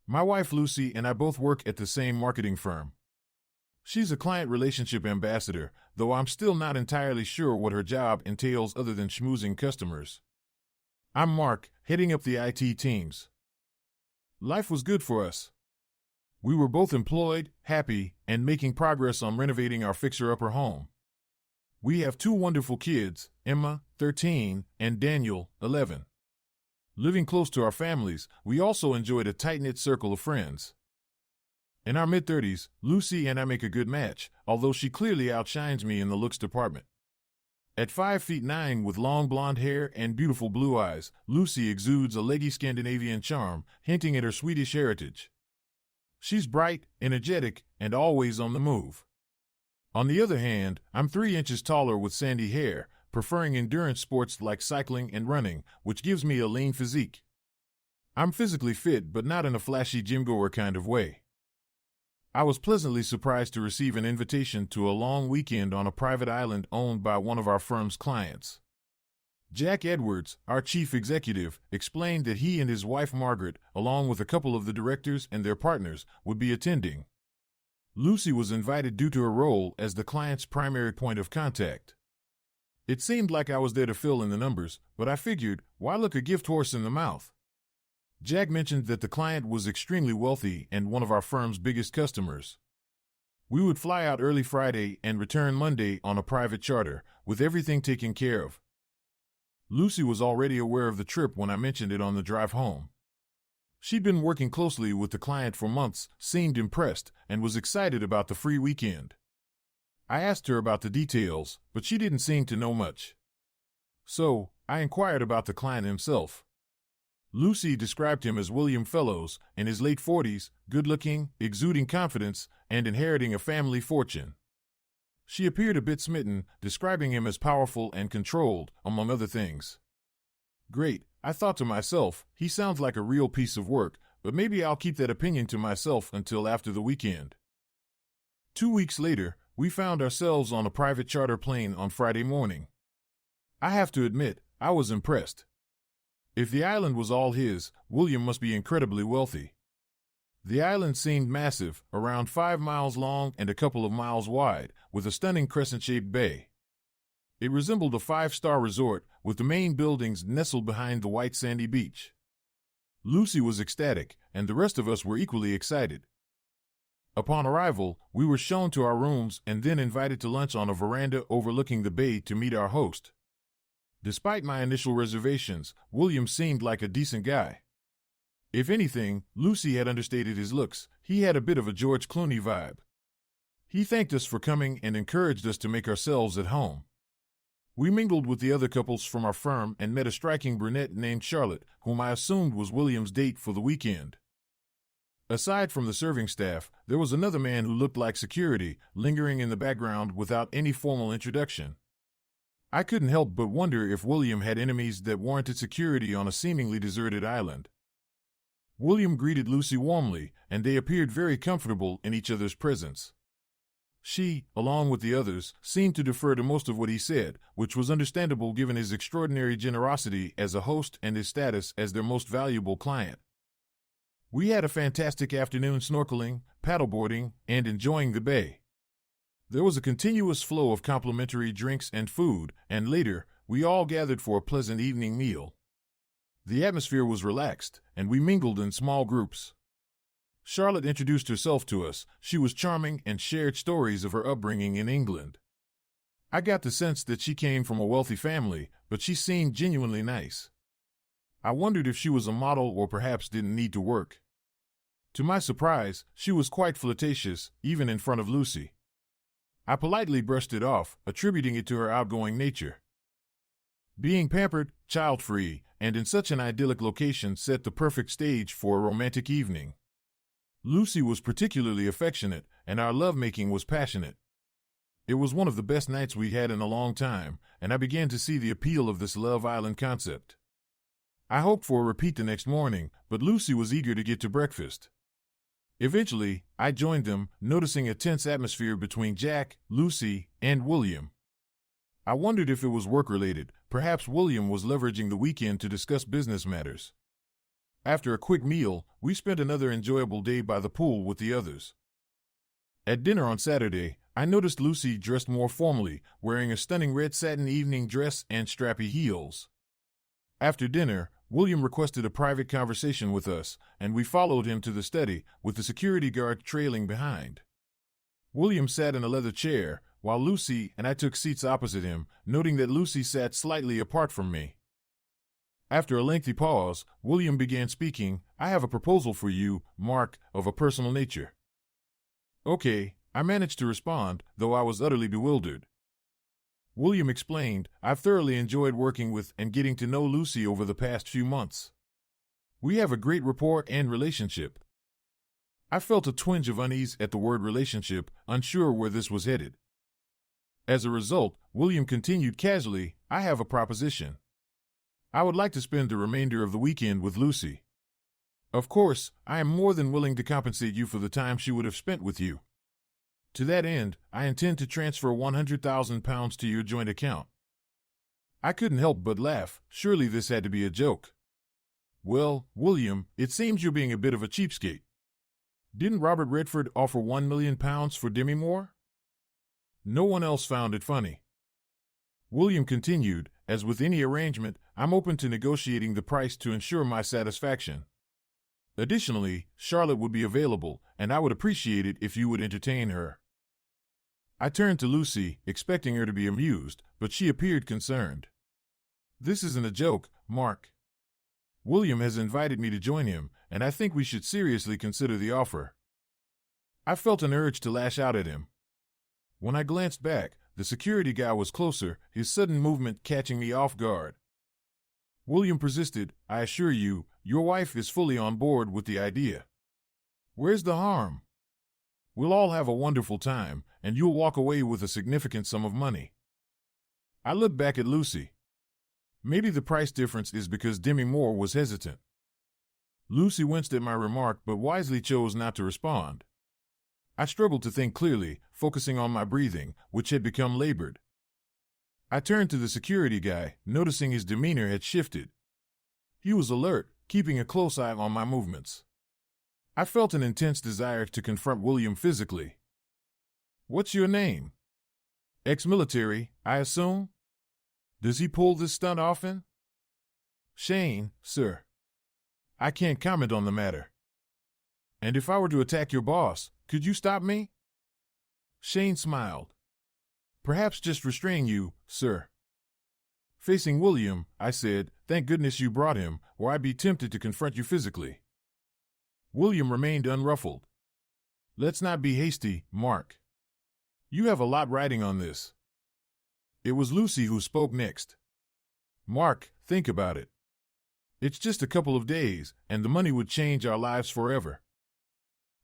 My wife Lucy and I both work at the same marketing firm. She's a client relationship ambassador, though I'm still not entirely sure what her job entails other than schmoozing customers. I'm Mark, heading up the IT teams. Life was good for us. We were both employed, happy, and making progress on renovating our fixer-upper home. We have two wonderful kids, Emma, 13, and Daniel, 11. Living close to our families, we also enjoyed a tight-knit circle of friends. In our mid-30s, Lucy and I make a good match, although she clearly outshines me in the looks department. At 5'9" with long blonde hair and beautiful blue eyes, Lucy exudes a leggy Scandinavian charm, hinting at her Swedish heritage. She's bright, energetic, and always on the move. On the other hand, I'm 3 inches taller with sandy hair, preferring endurance sports like cycling and running, which gives me a lean physique. I'm physically fit, but not in a flashy gym-goer kind of way. I was pleasantly surprised to receive an invitation to a long weekend on a private island owned by one of our firm's clients. Jack Edwards, our chief executive, explained that he and his wife Margaret, along with a couple of the directors and their partners, would be attending. Lucy was invited due to her role as the client's primary point of contact. It seemed like I was there to fill in the numbers, but I figured, why look a gift horse in the mouth? Jack mentioned that the client was extremely wealthy and one of our firm's biggest customers. We would fly out early Friday and return Monday on a private charter, with everything taken care of. Lucy was already aware of the trip when I mentioned it on the drive home. She'd been working closely with the client for months, seemed impressed, and was excited about the free weekend. I asked her about the details, but she didn't seem to know much. So, I inquired about the client himself. Lucy described him as William Fellows, in his late 40s, good-looking, exuding confidence, and inheriting a family fortune. She appeared a bit smitten, describing him as powerful and controlled, among other things. Great, I thought to myself, he sounds like a real piece of work, but maybe I'll keep that opinion to myself until after the weekend. 2 weeks later, we found ourselves on a private charter plane on Friday morning. I have to admit, I was impressed. If the island was all his, William must be incredibly wealthy. The island seemed massive, around 5 miles long and a couple of miles wide, with a stunning crescent-shaped bay. It resembled a 5-star resort, with the main buildings nestled behind the white sandy beach. Lucy was ecstatic, and the rest of us were equally excited. Upon arrival, we were shown to our rooms and then invited to lunch on a veranda overlooking the bay to meet our host. Despite my initial reservations, William seemed like a decent guy. If anything, Lucy had understated his looks. He had a bit of a George Clooney vibe. He thanked us for coming and encouraged us to make ourselves at home. We mingled with the other couples from our firm and met a striking brunette named Charlotte, whom I assumed was William's date for the weekend. Aside from the serving staff, there was another man who looked like security, lingering in the background without any formal introduction. I couldn't help but wonder if William had enemies that warranted security on a seemingly deserted island. William greeted Lucy warmly, and they appeared very comfortable in each other's presence. She, along with the others, seemed to defer to most of what he said, which was understandable given his extraordinary generosity as a host and his status as their most valuable client. We had a fantastic afternoon snorkeling, paddleboarding, and enjoying the bay. There was a continuous flow of complimentary drinks and food, and later, we all gathered for a pleasant evening meal. The atmosphere was relaxed, and we mingled in small groups. Charlotte introduced herself to us. She was charming and shared stories of her upbringing in England. I got the sense that she came from a wealthy family, but she seemed genuinely nice. I wondered if she was a model or perhaps didn't need to work. To my surprise, she was quite flirtatious, even in front of Lucy. I politely brushed it off, attributing it to her outgoing nature. Being pampered, child-free, and in such an idyllic location set the perfect stage for a romantic evening. Lucy was particularly affectionate, and our lovemaking was passionate. It was one of the best nights we had in a long time, and I began to see the appeal of this Love Island concept. I hoped for a repeat the next morning, but Lucy was eager to get to breakfast. Eventually, I joined them, noticing a tense atmosphere between Jack, Lucy, and William. I wondered if it was work-related. Perhaps William was leveraging the weekend to discuss business matters. After a quick meal, we spent another enjoyable day by the pool with the others. At dinner on Saturday, I noticed Lucy dressed more formally, wearing a stunning red satin evening dress and strappy heels. After dinner, William requested a private conversation with us, and we followed him to the study, with the security guard trailing behind. William sat in a leather chair, while Lucy and I took seats opposite him, noting that Lucy sat slightly apart from me. After a lengthy pause, William began speaking. "I have a proposal for you, Mark, of a personal nature." "Okay," I managed to respond, though I was utterly bewildered. William explained, "I've thoroughly enjoyed working with and getting to know Lucy over the past few months. We have a great rapport and relationship." I felt a twinge of unease at the word relationship, unsure where this was headed. As a result, William continued casually, "I have a proposition. I would like to spend the remainder of the weekend with Lucy. Of course, I am more than willing to compensate you for the time she would have spent with you. To that end, I intend to transfer £100,000 to your joint account." I couldn't help but laugh. Surely this had to be a joke. "Well, William, it seems you're being a bit of a cheapskate. Didn't Robert Redford offer £1 million for Demi Moore?" No one else found it funny. William continued, "As with any arrangement, I'm open to negotiating the price to ensure my satisfaction. Additionally, Charlotte would be available, and I would appreciate it if you would entertain her." I turned to Lucy, expecting her to be amused, but she appeared concerned. "This isn't a joke, Mark. William has invited me to join him, and I think we should seriously consider the offer." I felt an urge to lash out at him. When I glanced back, the security guy was closer, his sudden movement catching me off guard. William persisted, "I assure you, your wife is fully on board with the idea. Where's the harm? We'll all have a wonderful time, and you'll walk away with a significant sum of money." I looked back at Lucy. Maybe the price difference is because Demi Moore was hesitant. Lucy winced at my remark but wisely chose not to respond. I struggled to think clearly, focusing on my breathing, which had become labored. I turned to the security guy, noticing his demeanor had shifted. He was alert, keeping a close eye on my movements. I felt an intense desire to confront William physically. "What's your name? Ex-military, I assume? Does he pull this stunt often?" "Shane, sir. I can't comment on the matter." "And if I were to attack your boss, could you stop me?" Shane smiled. "Perhaps just restrain you, sir." Facing William, I said, "Thank goodness you brought him, or I'd be tempted to confront you physically." William remained unruffled. "Let's not be hasty, Mark. You have a lot riding on this." It was Lucy who spoke next. "Mark, think about it. It's just a couple of days, and the money would change our lives forever."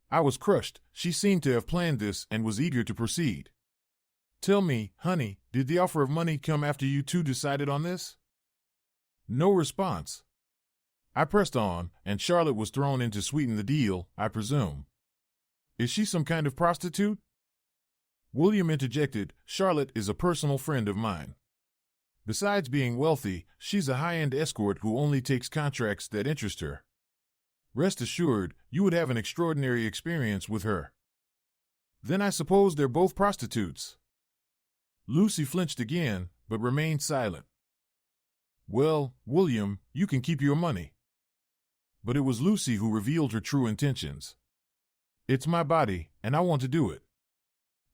I was crushed. She seemed to have planned this and was eager to proceed. "Tell me, honey, did the offer of money come after you two decided on this?" No response. I pressed on, and Charlotte was thrown in to sweeten the deal, I presume. "Is she some kind of prostitute?" William interjected, "Charlotte is a personal friend of mine. Besides being wealthy, she's a high-end escort who only takes contracts that interest her. Rest assured, you would have an extraordinary experience with her." "Then I suppose they're both prostitutes." Lucy flinched again, but remained silent. "Well, William, you can keep your money." But it was Lucy who revealed her true intentions. "It's my body, and I want to do it.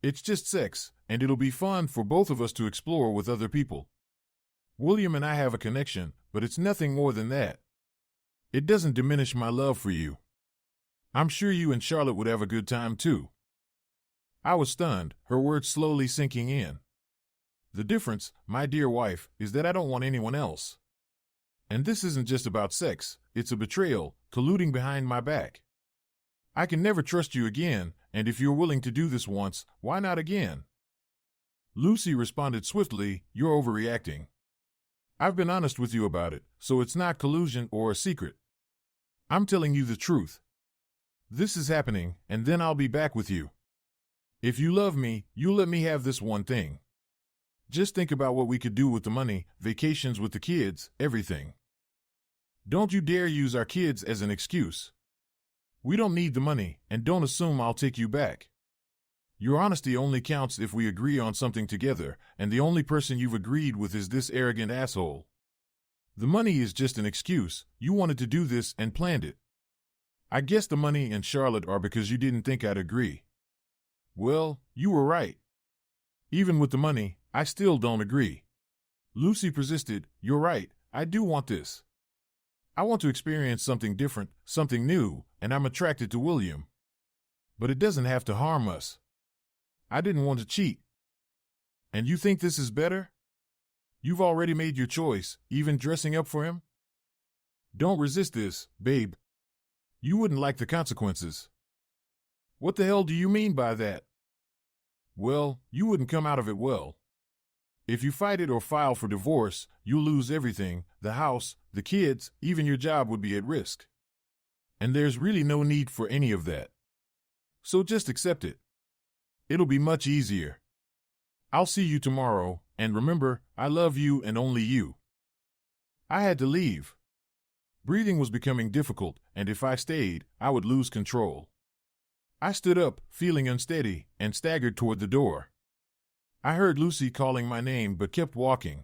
It's just sex, and it'll be fun for both of us to explore with other people. William and I have a connection, but it's nothing more than that. It doesn't diminish my love for you. I'm sure you and Charlotte would have a good time too." I was stunned, her words slowly sinking in. "The difference, my dear wife, is that I don't want anyone else. And this isn't just about sex, it's a betrayal, colluding behind my back. I can never trust you again, and if you're willing to do this once, why not again?" Lucy responded swiftly, "You're overreacting. I've been honest with you about it, so it's not collusion or a secret. I'm telling you the truth. This is happening, and then I'll be back with you. If you love me, you'll let me have this one thing. Just think about what we could do with the money, vacations with the kids, everything." Don't you dare use our kids as an excuse. We don't need the money, and don't assume I'll take you back. Your honesty only counts if we agree on something together, and the only person you've agreed with is this arrogant asshole. The money is just an excuse. You wanted to do this and planned it. I guess the money and Charlotte are because you didn't think I'd agree. Well, you were right. Even with the money, I still don't agree. Lucy persisted. You're right, I do want this. I want to experience something different, something new, and I'm attracted to William. But it doesn't have to harm us. I didn't want to cheat. And you think this is better? You've already made your choice, even dressing up for him? Don't resist this, babe. You wouldn't like the consequences. What the hell do you mean by that? Well, you wouldn't come out of it well. If you fight it or file for divorce, you'll lose everything, the house, the kids, even your job would be at risk. And there's really no need for any of that. So just accept it. It'll be much easier. I'll see you tomorrow, and remember, I love you and only you. I had to leave. Breathing was becoming difficult, and if I stayed, I would lose control. I stood up, feeling unsteady, and staggered toward the door. I heard Lucy calling my name but kept walking.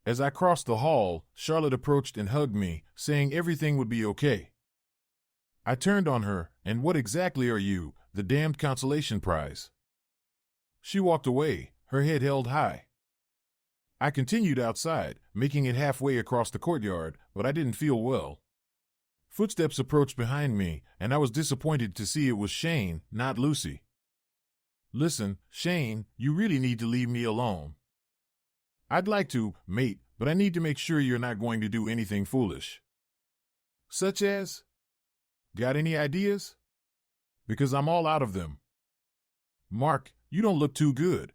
As I crossed the hall, Charlotte approached and hugged me, saying everything would be okay. I turned on her, and what exactly are you, the damned consolation prize? She walked away, her head held high. I continued outside, making it halfway across the courtyard, but I didn't feel well. Footsteps approached behind me, and I was disappointed to see it was Shane, not Lucy. Listen, Shane, you really need to leave me alone. I'd like to, mate, but I need to make sure you're not going to do anything foolish. Such as? Got any ideas? Because I'm all out of them. Mark, you don't look too good.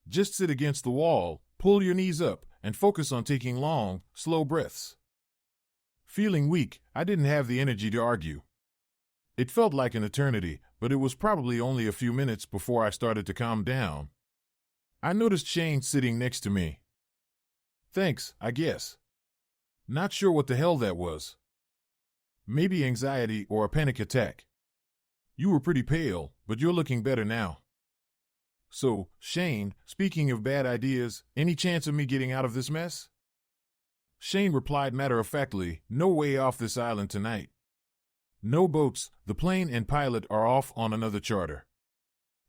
Just sit against the wall, pull your knees up, and focus on taking long, slow breaths. Feeling weak, I didn't have the energy to argue. It felt like an eternity, but it was probably only a few minutes before I started to calm down. I noticed Shane sitting next to me. Thanks, I guess. Not sure what the hell that was. Maybe anxiety or a panic attack. You were pretty pale, but you're looking better now. So, Shane, speaking of bad ideas, any chance of me getting out of this mess? Shane replied matter-of-factly, no way off this island tonight. No boats, the plane and pilot are off on another charter.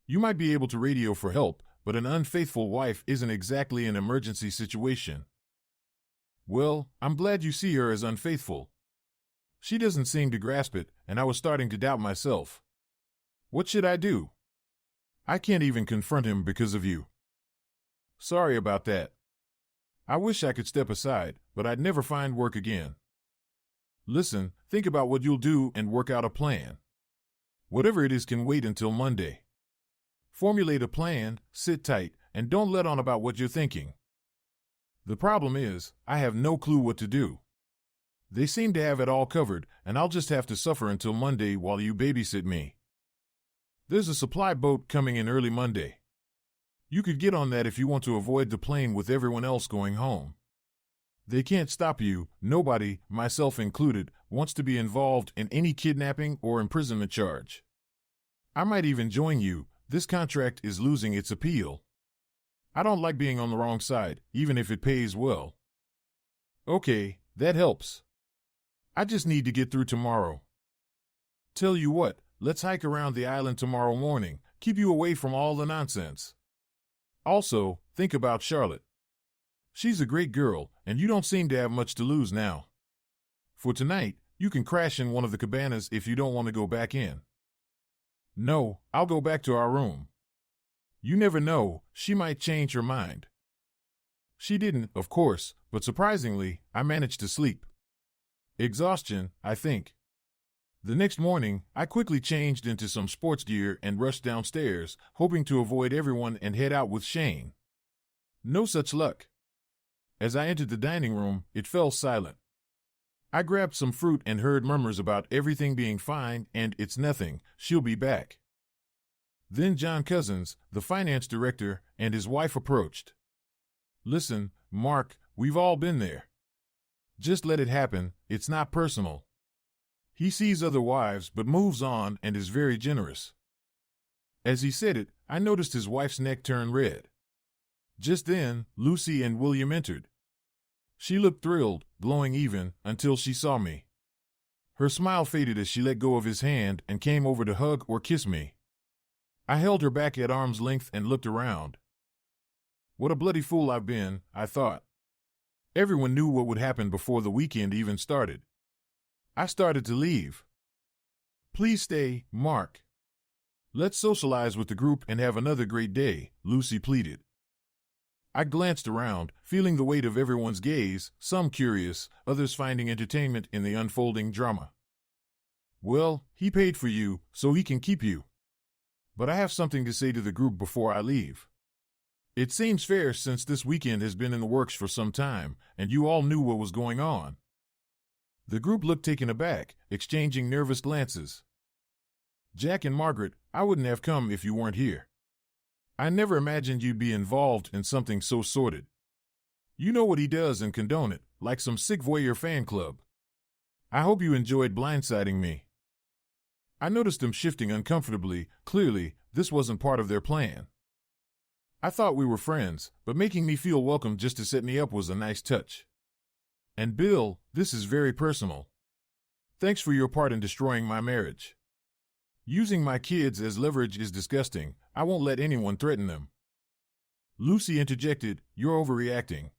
You might be able to radio for help, but an unfaithful wife isn't exactly an emergency situation. Well, I'm glad you see her as unfaithful. She doesn't seem to grasp it, and I was starting to doubt myself. What should I do? I can't even confront him because of you. Sorry about that. I wish I could step aside, but I'd never find work again. Listen, think about what you'll do and work out a plan. Whatever it is can wait until Monday. Formulate a plan, sit tight, and don't let on about what you're thinking. The problem is, I have no clue what to do. They seem to have it all covered, and I'll just have to suffer until Monday while you babysit me. There's a supply boat coming in early Monday. You could get on that if you want to avoid the plane with everyone else going home. They can't stop you. Nobody, myself included, wants to be involved in any kidnapping or imprisonment charge. I might even join you. This contract is losing its appeal. I don't like being on the wrong side, even if it pays well. Okay, that helps. I just need to get through tomorrow. Tell you what, let's hike around the island tomorrow morning, keep you away from all the nonsense. Also, think about Charlotte. She's a great girl, and you don't seem to have much to lose now. For tonight, you can crash in one of the cabanas if you don't want to go back in. No, I'll go back to our room. You never know, she might change her mind. She didn't, of course, but surprisingly, I managed to sleep. Exhaustion, I think. The next morning, I quickly changed into some sports gear and rushed downstairs, hoping to avoid everyone and head out with Shane. No such luck. As I entered the dining room, it fell silent. I grabbed some fruit and heard murmurs about everything being fine and it's nothing, she'll be back. Then John Cousins, the finance director, and his wife approached. Listen, Mark, we've all been there. Just let it happen, it's not personal. He sees other wives but moves on and is very generous. As he said it, I noticed his wife's neck turn red. Just then, Lucy and William entered. She looked thrilled, glowing even, until she saw me. Her smile faded as she let go of his hand and came over to hug or kiss me. I held her back at arm's length and looked around. What a bloody fool I've been, I thought. Everyone knew what would happen before the weekend even started. I started to leave. Please stay, Mark. Let's socialize with the group and have another great day, Lucy pleaded. I glanced around, feeling the weight of everyone's gaze, some curious, others finding entertainment in the unfolding drama. Well, he paid for you, so he can keep you. But I have something to say to the group before I leave. It seems fair since this weekend has been in the works for some time, and you all knew what was going on. The group looked taken aback, exchanging nervous glances. Jack and Margaret, I wouldn't have come if you weren't here. I never imagined you'd be involved in something so sordid. You know what he does and condone it, like some sick voyeur fan club. I hope you enjoyed blindsiding me. I noticed them shifting uncomfortably. Clearly, this wasn't part of their plan. I thought we were friends, but making me feel welcome just to set me up was a nice touch. And Bill, this is very personal. Thanks for your part in destroying my marriage. Using my kids as leverage is disgusting. I won't let anyone threaten them. Lucy interjected, you're overreacting.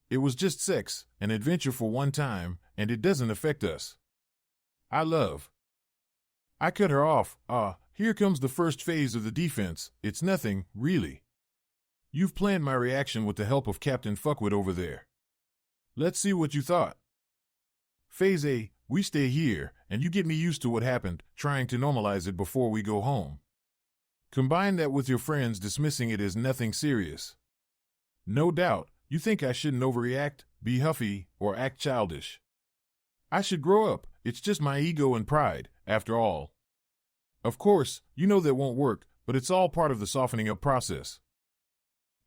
It was just sex, an adventure for one time, and it doesn't affect us. I cut her off. Here comes the first phase of the defense. It's nothing, really. You've planned my reaction with the help of Captain Fuckwit over there. Let's see what you thought. Phase A, we stay here, and you get me used to what happened, trying to normalize it before we go home. Combine that with your friends dismissing it as nothing serious. No doubt, you think I shouldn't overreact, be huffy, or act childish. I should grow up. It's just my ego and pride, after all. Of course, you know that won't work, but it's all part of the softening up process.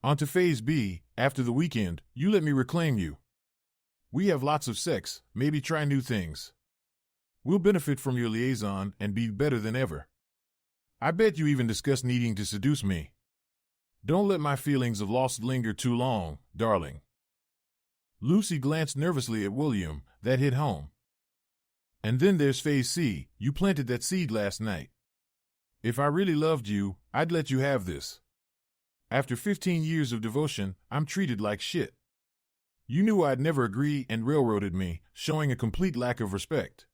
On to Phase B, after the weekend, you let me reclaim you. We have lots of sex, maybe try new things. We'll benefit from your liaison and be better than ever. I bet you even discuss needing to seduce me. Don't let my feelings of loss linger too long, darling. Lucy glanced nervously at William. That hit home. And then there's Phase C. You planted that seed last night. If I really loved you, I'd let you have this. After 15 years of devotion, I'm treated like shit. You knew I'd never agree and railroaded me, showing a complete lack of respect.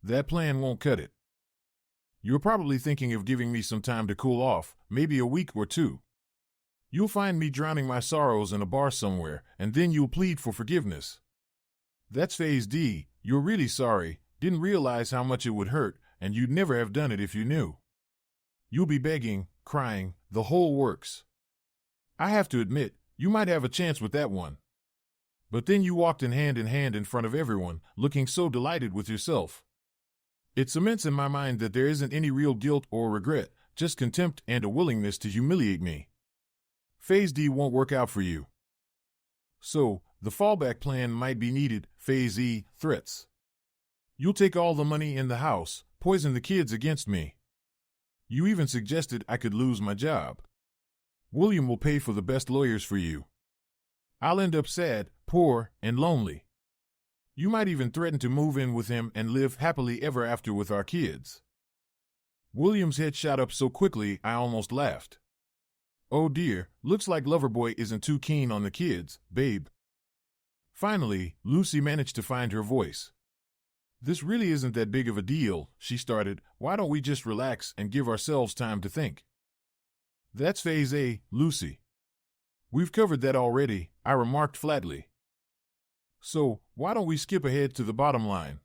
That plan won't cut it. You're probably thinking of giving me some time to cool off, maybe a week or two. You'll find me drowning my sorrows in a bar somewhere, and then you'll plead for forgiveness. That's Phase D. You're really sorry, didn't realize how much it would hurt, and you'd never have done it if you knew. You'll be begging, crying, the whole works. I have to admit, you might have a chance with that one. But then you walked in hand in front of everyone, looking so delighted with yourself. It cements in my mind that there isn't any real guilt or regret, just contempt and a willingness to humiliate me. Phase D won't work out for you. So, the fallback plan might be needed. Phase E, threats. You'll take all the money in the house, poison the kids against me. You even suggested I could lose my job. William will pay for the best lawyers for you. I'll end up sad, poor, and lonely. You might even threaten to move in with him and live happily ever after with our kids. William's head shot up so quickly I almost laughed. Oh dear, looks like Loverboy isn't too keen on the kids, babe. Finally, Lucy managed to find her voice. This really isn't that big of a deal, she started. Why don't we just relax and give ourselves time to think? That's Phase A, Lucy. We've covered that already, I remarked flatly. So, why don't we skip ahead to the bottom line?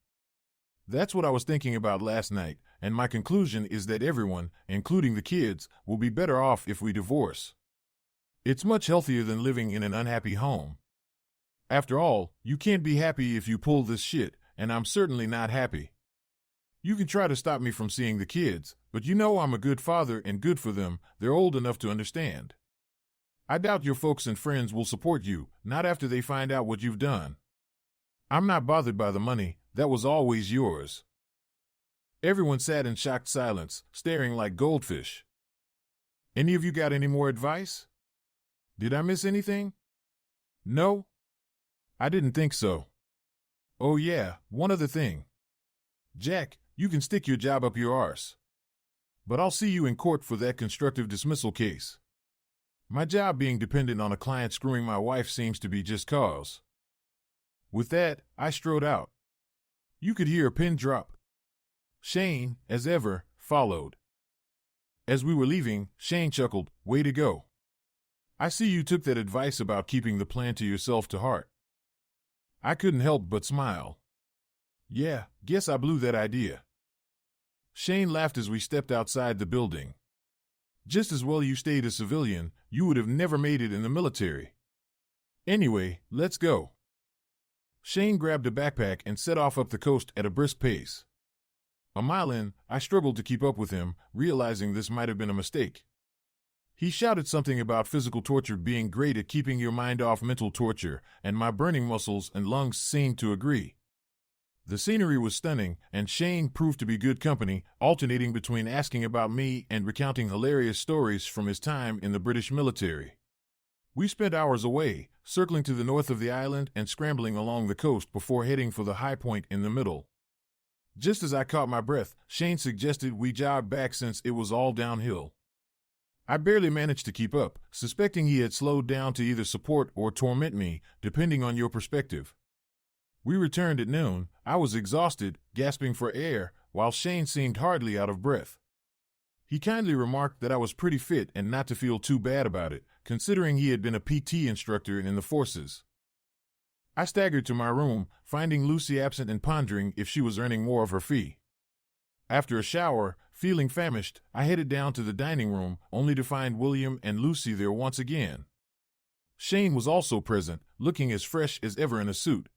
That's what I was thinking about last night, and my conclusion is that everyone, including the kids, will be better off if we divorce. It's much healthier than living in an unhappy home. After all, you can't be happy if you pull this shit, and I'm certainly not happy. You can try to stop me from seeing the kids, but you know I'm a good father and good for them. They're old enough to understand. I doubt your folks and friends will support you, not after they find out what you've done. I'm not bothered by the money, that was always yours. Everyone sat in shocked silence, staring like goldfish. Any of you got any more advice? Did I miss anything? No? I didn't think so. Oh yeah, one other thing. Jack, you can stick your job up your arse. But I'll see you in court for that constructive dismissal case. My job being dependent on a client screwing my wife seems to be just cause. With that, I strode out. You could hear a pin drop. Shane, as ever, followed. As we were leaving, Shane chuckled, "Way to go. I see you took that advice about keeping the plan to yourself to heart." I couldn't help but smile. Yeah, guess I blew that idea. Shane laughed as we stepped outside the building. Just as well you stayed a civilian, you would have never made it in the military. Anyway, let's go. Shane grabbed a backpack and set off up the coast at a brisk pace. A mile in, I struggled to keep up with him, realizing this might have been a mistake. He shouted something about physical torture being great at keeping your mind off mental torture, and my burning muscles and lungs seemed to agree. The scenery was stunning, and Shane proved to be good company, alternating between asking about me and recounting hilarious stories from his time in the British military. We spent hours away, circling to the north of the island and scrambling along the coast before heading for the high point in the middle. Just as I caught my breath, Shane suggested we jog back since it was all downhill. I barely managed to keep up, suspecting he had slowed down to either support or torment me, depending on your perspective. We returned at noon. I was exhausted, gasping for air, while Shane seemed hardly out of breath. He kindly remarked that I was pretty fit and not to feel too bad about it, considering he had been a PT instructor in the forces. I staggered to my room, finding Lucy absent and pondering if she was earning more of her fee. After a shower, feeling famished, I headed down to the dining room, only to find William and Lucy there once again. Shane was also present, looking as fresh as ever in a suit.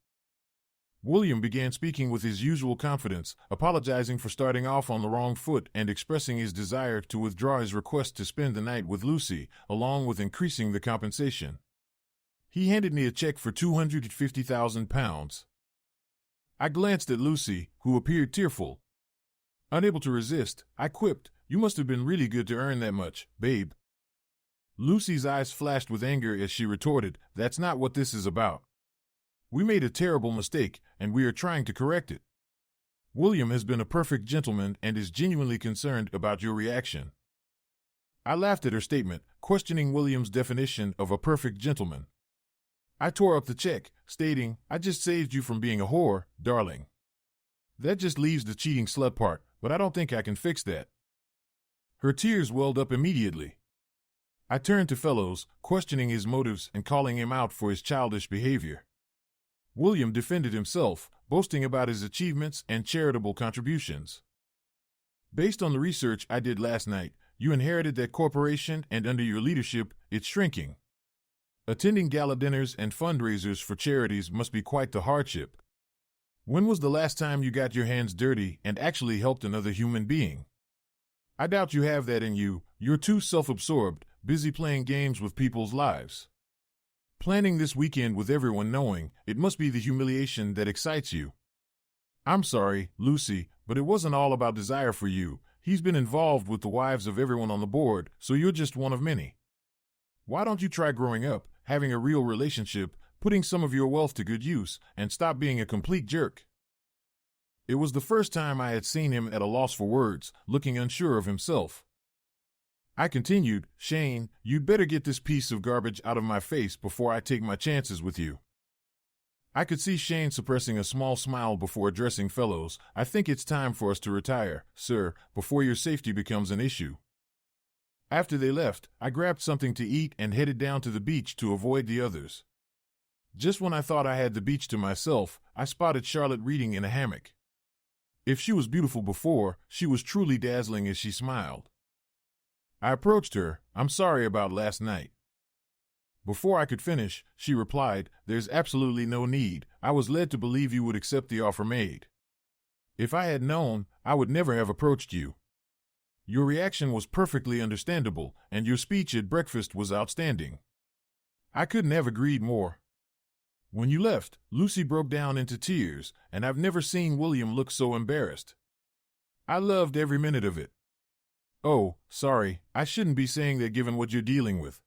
William began speaking with his usual confidence, apologizing for starting off on the wrong foot and expressing his desire to withdraw his request to spend the night with Lucy, along with increasing the compensation. He handed me a check for £250,000. I glanced at Lucy, who appeared tearful. Unable to resist, I quipped, "You must have been really good to earn that much, babe." Lucy's eyes flashed with anger as she retorted, "That's not what this is about. We made a terrible mistake, and we are trying to correct it. William has been a perfect gentleman and is genuinely concerned about your reaction." I laughed at her statement, questioning William's definition of a perfect gentleman. I tore up the check, stating, "I just saved you from being a whore, darling. That just leaves the cheating slut part, but I don't think I can fix that." Her tears welled up immediately. I turned to Fellows, questioning his motives and calling him out for his childish behavior. William defended himself, boasting about his achievements and charitable contributions. "Based on the research I did last night, you inherited that corporation and under your leadership, it's shrinking. Attending gala dinners and fundraisers for charities must be quite the hardship. When was the last time you got your hands dirty and actually helped another human being? I doubt you have that in you. You're too self-absorbed, busy playing games with people's lives. Planning this weekend with everyone knowing, it must be the humiliation that excites you. I'm sorry, Lucy, but it wasn't all about desire for you. He's been involved with the wives of everyone on the board, so you're just one of many. Why don't you try growing up, having a real relationship, putting some of your wealth to good use, and stop being a complete jerk?" It was the first time I had seen him at a loss for words, looking unsure of himself. I continued, "Shane, you'd better get this piece of garbage out of my face before I take my chances with you." I could see Shane suppressing a small smile before addressing Fellows. "I think it's time for us to retire, sir, before your safety becomes an issue." After they left, I grabbed something to eat and headed down to the beach to avoid the others. Just when I thought I had the beach to myself, I spotted Charlotte reading in a hammock. If she was beautiful before, she was truly dazzling as she smiled. I approached her, "I'm sorry about last night." Before I could finish, she replied, "There's absolutely no need. I was led to believe you would accept the offer made. If I had known, I would never have approached you. Your reaction was perfectly understandable, and your speech at breakfast was outstanding. I couldn't have agreed more." When you left, Lucy broke down into tears, and I've never seen William look so embarrassed. I loved every minute of it. Oh, sorry, I shouldn't be saying that given what you're dealing with.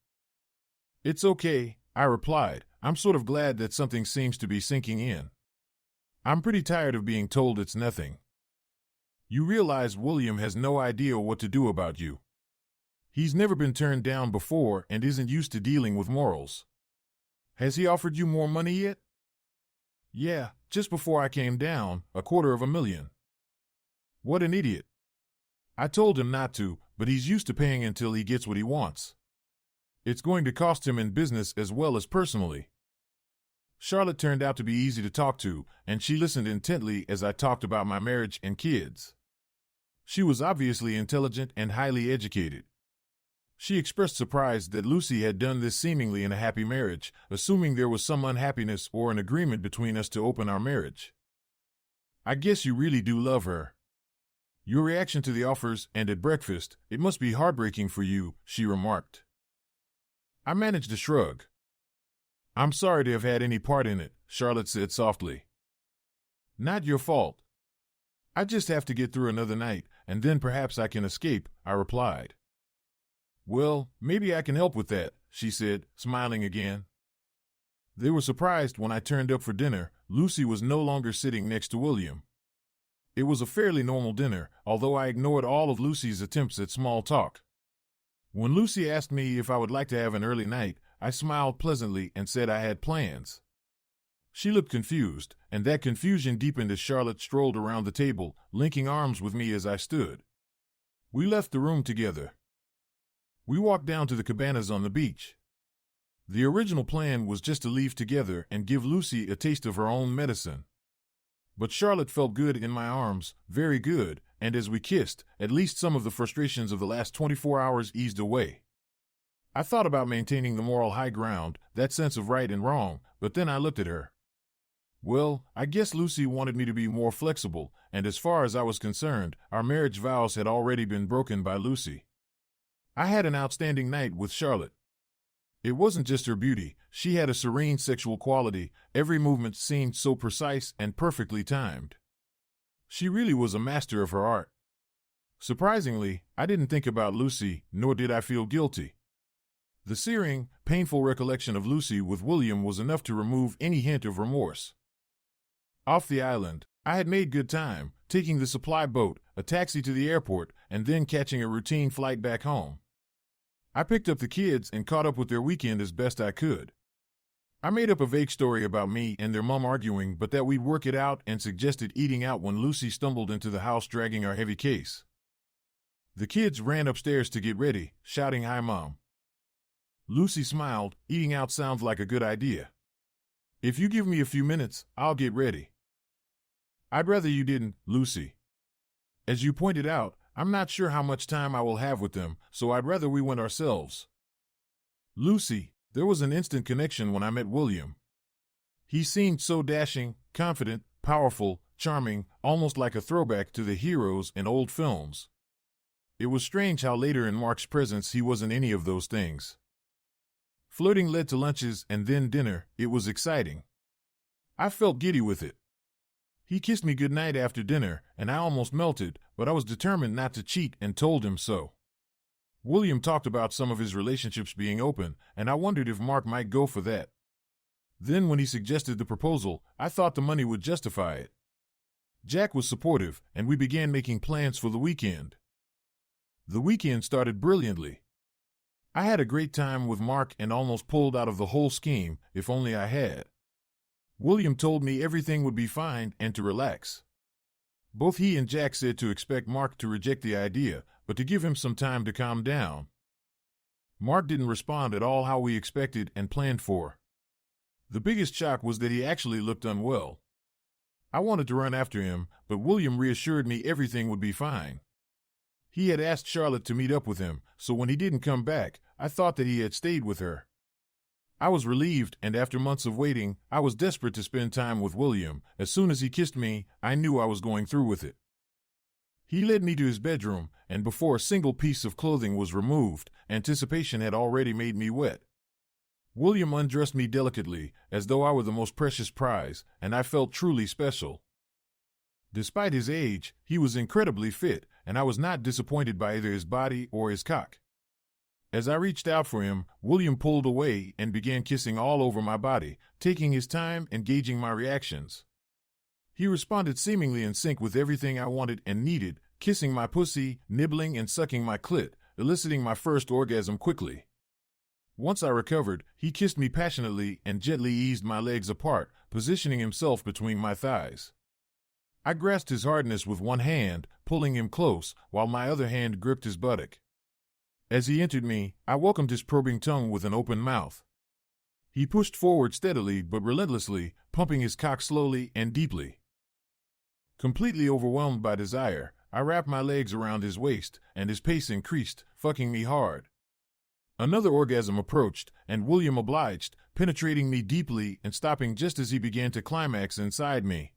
It's okay, I replied. I'm sort of glad that something seems to be sinking in. I'm pretty tired of being told it's nothing. You realize William has no idea what to do about you. He's never been turned down before and isn't used to dealing with morals. Has he offered you more money yet? Yeah, just before I came down, $250,000. What an idiot. I told him not to, but he's used to paying until he gets what he wants. It's going to cost him in business as well as personally. Charlotte turned out to be easy to talk to, and she listened intently as I talked about my marriage and kids. She was obviously intelligent and highly educated. She expressed surprise that Lucy had done this seemingly in a happy marriage, assuming there was some unhappiness or an agreement between us to open our marriage. I guess you really do love her. Your reaction to the offers and at breakfast, it must be heartbreaking for you, she remarked. I managed a shrug. I'm sorry to have had any part in it, Charlotte said softly. Not your fault. I just have to get through another night, and then perhaps I can escape, I replied. Well, maybe I can help with that, she said, smiling again. They were surprised when I turned up for dinner. Lucy was no longer sitting next to William. It was a fairly normal dinner, although I ignored all of Lucy's attempts at small talk. When Lucy asked me if I would like to have an early night, I smiled pleasantly and said I had plans. She looked confused, and that confusion deepened as Charlotte strolled around the table, linking arms with me as I stood. We left the room together. We walked down to the cabanas on the beach. The original plan was just to leave together and give Lucy a taste of her own medicine. But Charlotte felt good in my arms, very good, and as we kissed, at least some of the frustrations of the last 24 hours eased away. I thought about maintaining the moral high ground, that sense of right and wrong, but then I looked at her. Well, I guess Lucy wanted me to be more flexible, and as far as I was concerned, our marriage vows had already been broken by Lucy. I had an outstanding night with Charlotte. It wasn't just her beauty, she had a serene sexual quality, every movement seemed so precise and perfectly timed. She really was a master of her art. Surprisingly, I didn't think about Lucy, nor did I feel guilty. The searing, painful recollection of Lucy with William was enough to remove any hint of remorse. Off the island, I had made good time, taking the supply boat, a taxi to the airport, and then catching a routine flight back home. I picked up the kids and caught up with their weekend as best I could. I made up a vague story about me and their mom arguing, but that we'd work it out, and suggested eating out when Lucy stumbled into the house dragging our heavy case. The kids ran upstairs to get ready, shouting, "Hi, Mom." Lucy smiled. Eating out sounds like a good idea. If you give me a few minutes, I'll get ready. I'd rather you didn't, Lucy. As you pointed out, I'm not sure how much time I will have with them, so I'd rather we went ourselves. Lucy, there was an instant connection when I met William. He seemed so dashing, confident, powerful, charming, almost like a throwback to the heroes in old films. It was strange how later in Mark's presence he wasn't any of those things. Flirting led to lunches and then dinner. It was exciting. I felt giddy with it. He kissed me goodnight after dinner, and I almost melted, but I was determined not to cheat and told him so. William talked about some of his relationships being open, and I wondered if Mark might go for that. Then when he suggested the proposal, I thought the money would justify it. Jack was supportive, and we began making plans for the weekend. The weekend started brilliantly. I had a great time with Mark and almost pulled out of the whole scheme, if only I had. William told me everything would be fine and to relax. Both he and Jack said to expect Mark to reject the idea, but to give him some time to calm down. Mark didn't respond at all how we expected and planned for. The biggest shock was that he actually looked unwell. I wanted to run after him, but William reassured me everything would be fine. He had asked Charlotte to meet up with him, so when he didn't come back, I thought that he had stayed with her. I was relieved, and after months of waiting, I was desperate to spend time with William. As soon as he kissed me, I knew I was going through with it. He led me to his bedroom, and before a single piece of clothing was removed, anticipation had already made me wet. William undressed me delicately, as though I were the most precious prize, and I felt truly special. Despite his age, he was incredibly fit, and I was not disappointed by either his body or his cock. As I reached out for him, William pulled away and began kissing all over my body, taking his time and gauging my reactions. He responded seemingly in sync with everything I wanted and needed, kissing my pussy, nibbling and sucking my clit, eliciting my first orgasm quickly. Once I recovered, he kissed me passionately and gently eased my legs apart, positioning himself between my thighs. I grasped his hardness with one hand, pulling him close, while my other hand gripped his buttock. As he entered me, I welcomed his probing tongue with an open mouth. He pushed forward steadily but relentlessly, pumping his cock slowly and deeply. Completely overwhelmed by desire, I wrapped my legs around his waist, and his pace increased, fucking me hard. Another orgasm approached, and William obliged, penetrating me deeply and stopping just as he began to climax inside me.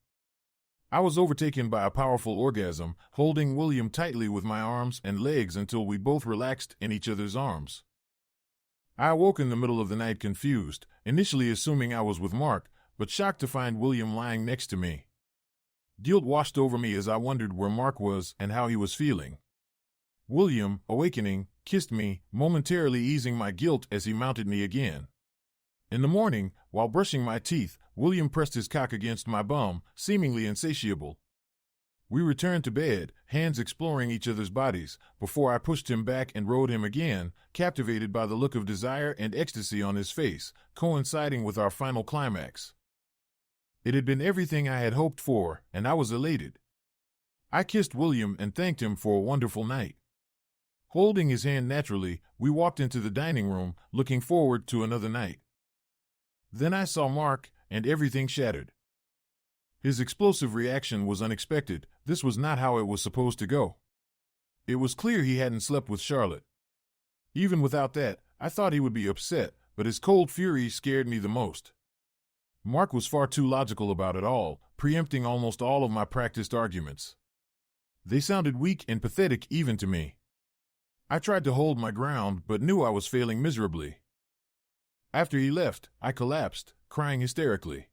I was overtaken by a powerful orgasm, holding William tightly with my arms and legs until we both relaxed in each other's arms. I awoke in the middle of the night confused, initially assuming I was with Mark, but shocked to find William lying next to me. Guilt washed over me as I wondered where Mark was and how he was feeling. William, awakening, kissed me, momentarily easing my guilt as he mounted me again. In the morning, while brushing my teeth, William pressed his cock against my bum, seemingly insatiable. We returned to bed, hands exploring each other's bodies, before I pushed him back and rode him again, captivated by the look of desire and ecstasy on his face, coinciding with our final climax. It had been everything I had hoped for, and I was elated. I kissed William and thanked him for a wonderful night. Holding his hand naturally, we walked into the dining room, looking forward to another night. Then I saw Mark, and everything shattered. His explosive reaction was unexpected. This was not how it was supposed to go. It was clear he hadn't slept with Charlotte. Even without that, I thought he would be upset, but his cold fury scared me the most. Mark was far too logical about it all, preempting almost all of my practiced arguments. They sounded weak and pathetic even to me. I tried to hold my ground, but knew I was failing miserably. After he left, I collapsed, crying hysterically.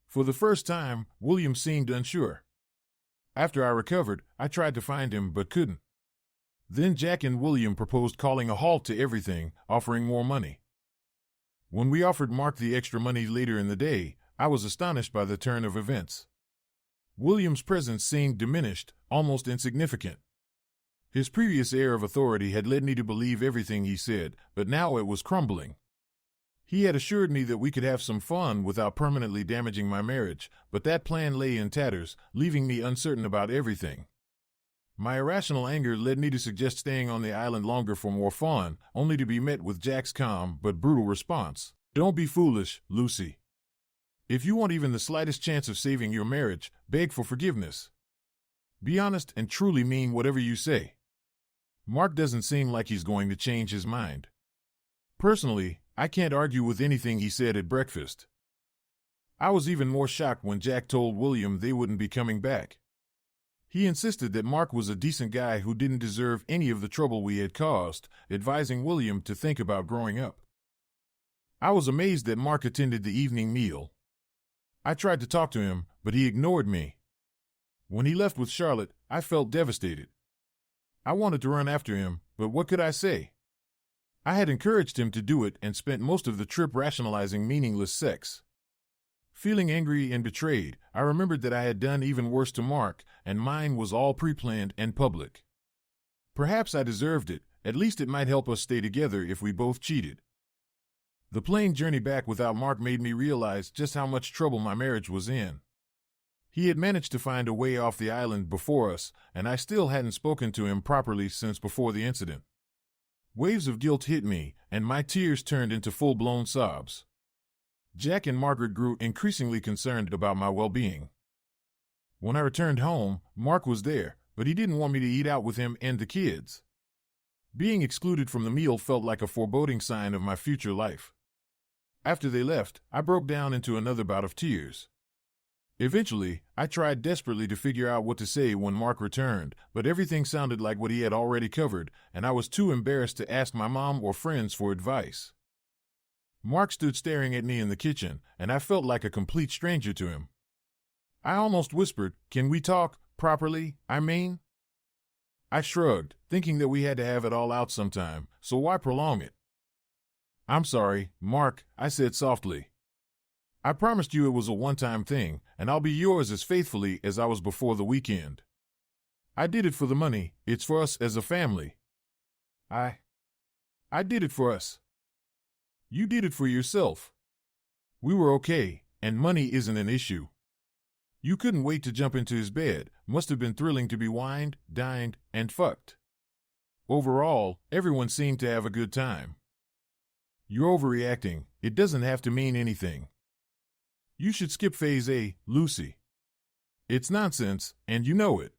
For the first time, William seemed unsure. After I recovered, I tried to find him but couldn't. Then Jack and William proposed calling a halt to everything, offering more money. When we offered Mark the extra money later in the day, I was astonished by the turn of events. William's presence seemed diminished, almost insignificant. His previous air of authority had led me to believe everything he said, but now it was crumbling. He had assured me that we could have some fun without permanently damaging my marriage, but that plan lay in tatters, leaving me uncertain about everything. My irrational anger led me to suggest staying on the island longer for more fun, only to be met with Jack's calm but brutal response. "Don't be foolish, Lucy. If you want even the slightest chance of saving your marriage, beg for forgiveness. Be honest and truly mean whatever you say. Mark doesn't seem like he's going to change his mind. Personally, I can't argue with anything he said at breakfast." I was even more shocked when Jack told William they wouldn't be coming back. He insisted that Mark was a decent guy who didn't deserve any of the trouble we had caused, advising William to think about growing up. I was amazed that Mark attended the evening meal. I tried to talk to him, but he ignored me. When he left with Charlotte, I felt devastated. I wanted to run after him, but what could I say? I had encouraged him to do it and spent most of the trip rationalizing meaningless sex. Feeling angry and betrayed, I remembered that I had done even worse to Mark, and mine was all pre-planned and public. Perhaps I deserved it, at least it might help us stay together if we both cheated. The plane journey back without Mark made me realize just how much trouble my marriage was in. He had managed to find a way off the island before us, and I still hadn't spoken to him properly since before the incident. Waves of guilt hit me, and my tears turned into full-blown sobs. Jack and Margaret grew increasingly concerned about my well-being. When I returned home, Mark was there, but he didn't want me to eat out with him and the kids. Being excluded from the meal felt like a foreboding sign of my future life. After they left, I broke down into another bout of tears. Eventually, I tried desperately to figure out what to say when Mark returned, but everything sounded like what he had already covered, and I was too embarrassed to ask my mom or friends for advice. Mark stood staring at me in the kitchen, and I felt like a complete stranger to him. I almost whispered, "Can we talk properly, I mean?" I shrugged, thinking that we had to have it all out sometime, so why prolong it? "I'm sorry, Mark," I said softly. "I promised you it was a one-time thing, and I'll be yours as faithfully as I was before the weekend. I did it for the money. It's for us as a family. I did it for us. You did it for yourself. We were okay, and money isn't an issue." You couldn't wait to jump into his bed. Must have been thrilling to be wined, dined, and fucked. Overall, everyone seemed to have a good time. "You're overreacting. It doesn't have to mean anything. You should skip phase A, Lucy. It's nonsense, and you know it.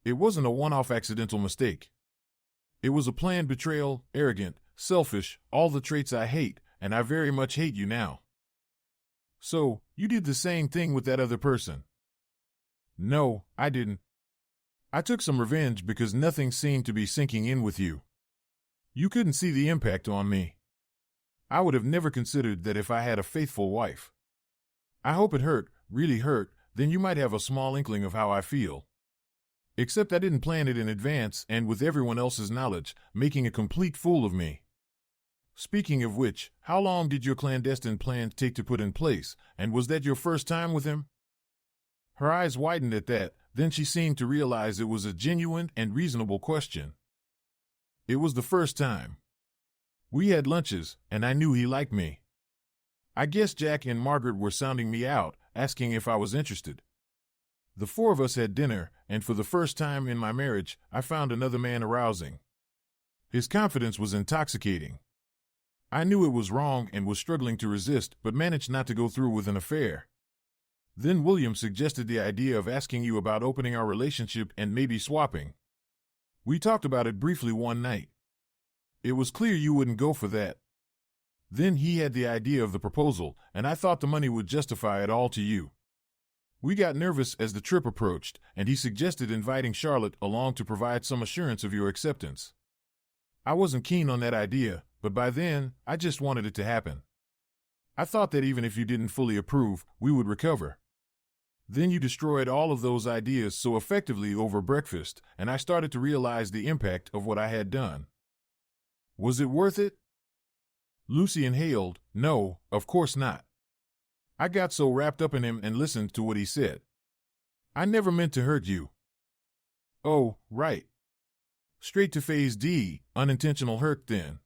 It wasn't a one-off accidental mistake. It was a planned betrayal, arrogant, selfish, all the traits I hate, and I very much hate you now." "So, you did the same thing with that other person?" "No, I didn't. I took some revenge because nothing seemed to be sinking in with you. You couldn't see the impact on me. I would have never considered that if I had a faithful wife. I hope it hurt, really hurt, then you might have a small inkling of how I feel. Except I didn't plan it in advance and with everyone else's knowledge, making a complete fool of me. Speaking of which, how long did your clandestine plan take to put in place, and was that your first time with him?" Her eyes widened at that, then she seemed to realize it was a genuine and reasonable question. "It was the first time. We had lunches, and I knew he liked me. I guess Jack and Margaret were sounding me out, asking if I was interested. The four of us had dinner, and for the first time in my marriage, I found another man arousing. His confidence was intoxicating. I knew it was wrong and was struggling to resist, but managed not to go through with an affair. Then William suggested the idea of asking you about opening our relationship and maybe swapping. We talked about it briefly one night. It was clear you wouldn't go for that. Then he had the idea of the proposal, and I thought the money would justify it all to you. We got nervous as the trip approached, and he suggested inviting Charlotte along to provide some assurance of your acceptance. I wasn't keen on that idea, but by then, I just wanted it to happen. I thought that even if you didn't fully approve, we would recover. Then you destroyed all of those ideas so effectively over breakfast, and I started to realize the impact of what I had done. Was it worth it?" Lucy inhaled. "No, of course not. I got so wrapped up in him and listened to what he said. I never meant to hurt you." "Oh, right. Straight to phase D, unintentional hurt then.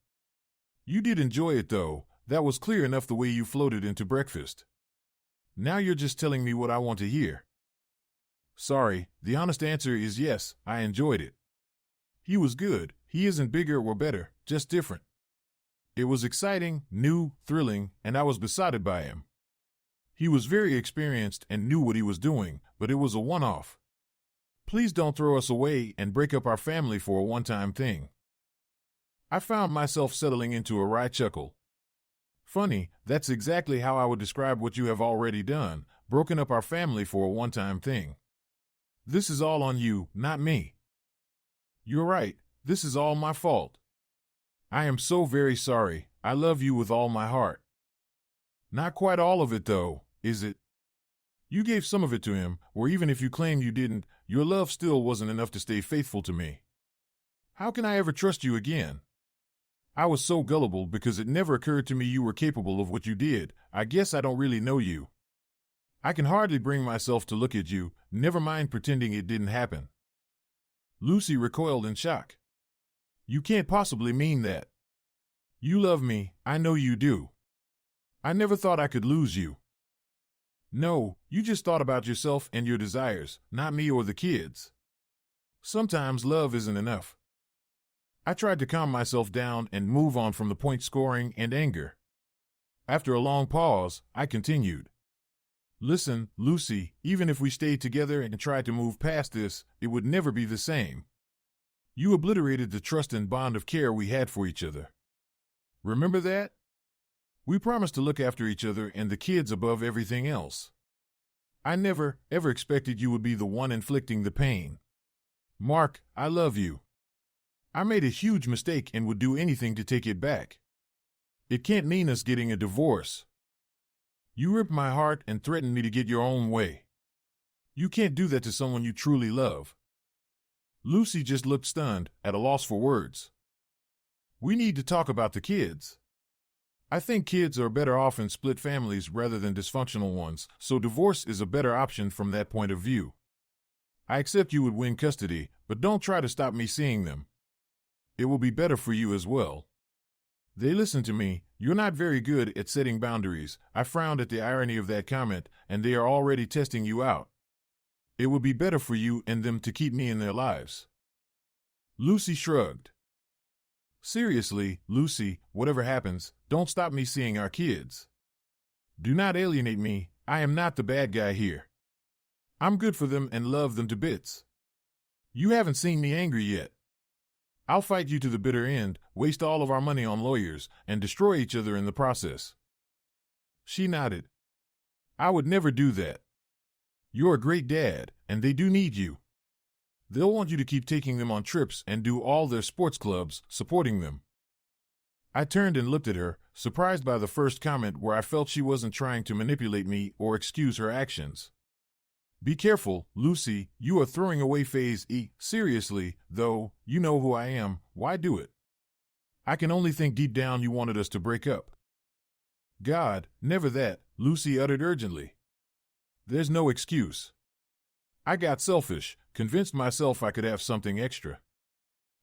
You did enjoy it though, that was clear enough the way you floated into breakfast. Now you're just telling me what I want to hear." "Sorry, the honest answer is yes, I enjoyed it. He was good, he isn't bigger or better, just different. It was exciting, new, thrilling, and I was besotted by him. He was very experienced and knew what he was doing, but it was a one-off. Please don't throw us away and break up our family for a one-time thing." I found myself settling into a wry chuckle. "Funny, that's exactly how I would describe what you have already done, broken up our family for a one-time thing. This is all on you, not me." "You're right, this is all my fault. I am so very sorry, I love you with all my heart." "Not quite all of it though, is it? You gave some of it to him, or even if you claim you didn't, your love still wasn't enough to stay faithful to me. How can I ever trust you again? I was so gullible because it never occurred to me you were capable of what you did. I guess I don't really know you. I can hardly bring myself to look at you, never mind pretending it didn't happen." Lucy recoiled in shock. "You can't possibly mean that. You love me, I know you do. I never thought I could lose you." "No, you just thought about yourself and your desires, not me or the kids. Sometimes love isn't enough." I tried to calm myself down and move on from the point scoring and anger. After a long pause, I continued. "Listen, Lucy, even if we stayed together and tried to move past this, it would never be the same. You obliterated the trust and bond of care we had for each other. Remember that? We promised to look after each other and the kids above everything else. I never, ever expected you would be the one inflicting the pain. Mark, I love you. I made a huge mistake and would do anything to take it back. It can't mean us getting a divorce. You ripped my heart and threatened me to get your own way. You can't do that to someone you truly love. Lucy just looked stunned, at a loss for words. We need to talk about the kids. I think kids are better off in split families rather than dysfunctional ones, so divorce is a better option from that point of view. I accept you would win custody, but don't try to stop me seeing them. It will be better for you as well. They listen to me. You're not very good at setting boundaries. I frowned at the irony of that comment, and they are already testing you out. It would be better for you and them to keep me in their lives. Lucy shrugged. Seriously, Lucy, whatever happens, don't stop me seeing our kids. Do not alienate me. I am not the bad guy here. I'm good for them and love them to bits. You haven't seen me angry yet. I'll fight you to the bitter end, waste all of our money on lawyers, and destroy each other in the process. She nodded. I would never do that. You're a great dad, and they do need you. They'll want you to keep taking them on trips and do all their sports clubs, supporting them. I turned and looked at her, surprised by the first comment where I felt she wasn't trying to manipulate me or excuse her actions. Be careful, Lucy, you are throwing away phase E. Seriously, though, you know who I am, why do it? I can only think deep down you wanted us to break up. God, never that, Lucy uttered urgently. There's no excuse. I got selfish, convinced myself I could have something extra.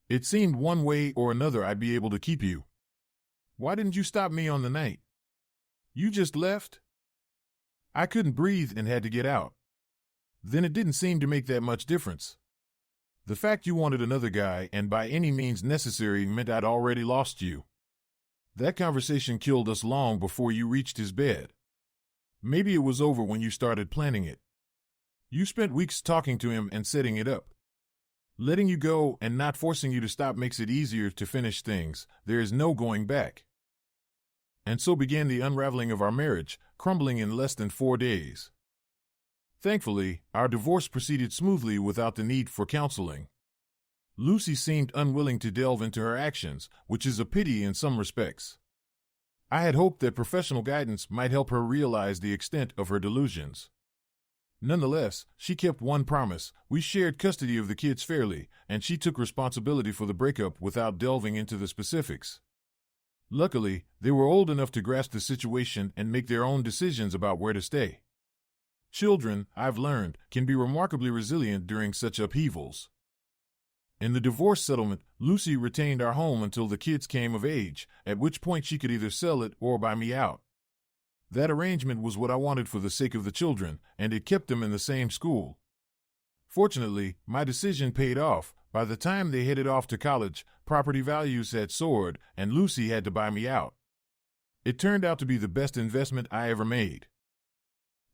It seemed one way or another I'd be able to keep you. Why didn't you stop me on the night? You just left? I couldn't breathe and had to get out. Then it didn't seem to make that much difference. The fact you wanted another guy and by any means necessary meant I'd already lost you. That conversation killed us long before you reached his bed. Maybe it was over when you started planning it. You spent weeks talking to him and setting it up. Letting you go and not forcing you to stop makes it easier to finish things. There is no going back. And so began the unraveling of our marriage, crumbling in less than 4 days. Thankfully, our divorce proceeded smoothly without the need for counseling. Lucy seemed unwilling to delve into her actions, which is a pity in some respects. I had hoped that professional guidance might help her realize the extent of her delusions. Nonetheless, she kept one promise: we shared custody of the kids fairly, and she took responsibility for the breakup without delving into the specifics. Luckily, they were old enough to grasp the situation and make their own decisions about where to stay. Children, I've learned, can be remarkably resilient during such upheavals. In the divorce settlement, Lucy retained our home until the kids came of age, at which point she could either sell it or buy me out. That arrangement was what I wanted for the sake of the children, and it kept them in the same school. Fortunately, my decision paid off. By the time they headed off to college, property values had soared, and Lucy had to buy me out. It turned out to be the best investment I ever made.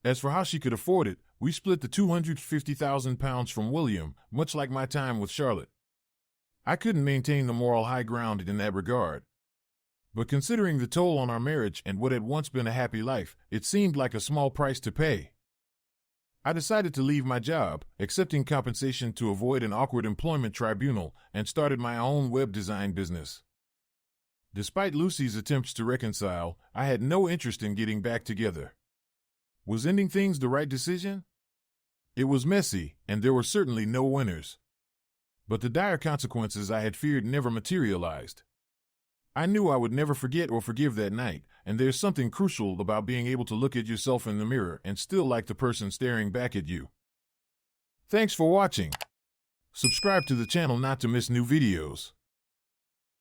As for how she could afford it, we split the £250,000 from William, much like my time with Charlotte. I couldn't maintain the moral high ground in that regard. But considering the toll on our marriage and what had once been a happy life, it seemed like a small price to pay. I decided to leave my job, accepting compensation to avoid an awkward employment tribunal, and started my own web design business. Despite Lucy's attempts to reconcile, I had no interest in getting back together. Was ending things the right decision? It was messy, and there were certainly no winners. But the dire consequences I had feared never materialized. I knew I would never forget or forgive that night, and there's something crucial about being able to look at yourself in the mirror and still like the person staring back at you. Thanks for watching. Subscribe to the channel not to miss new videos.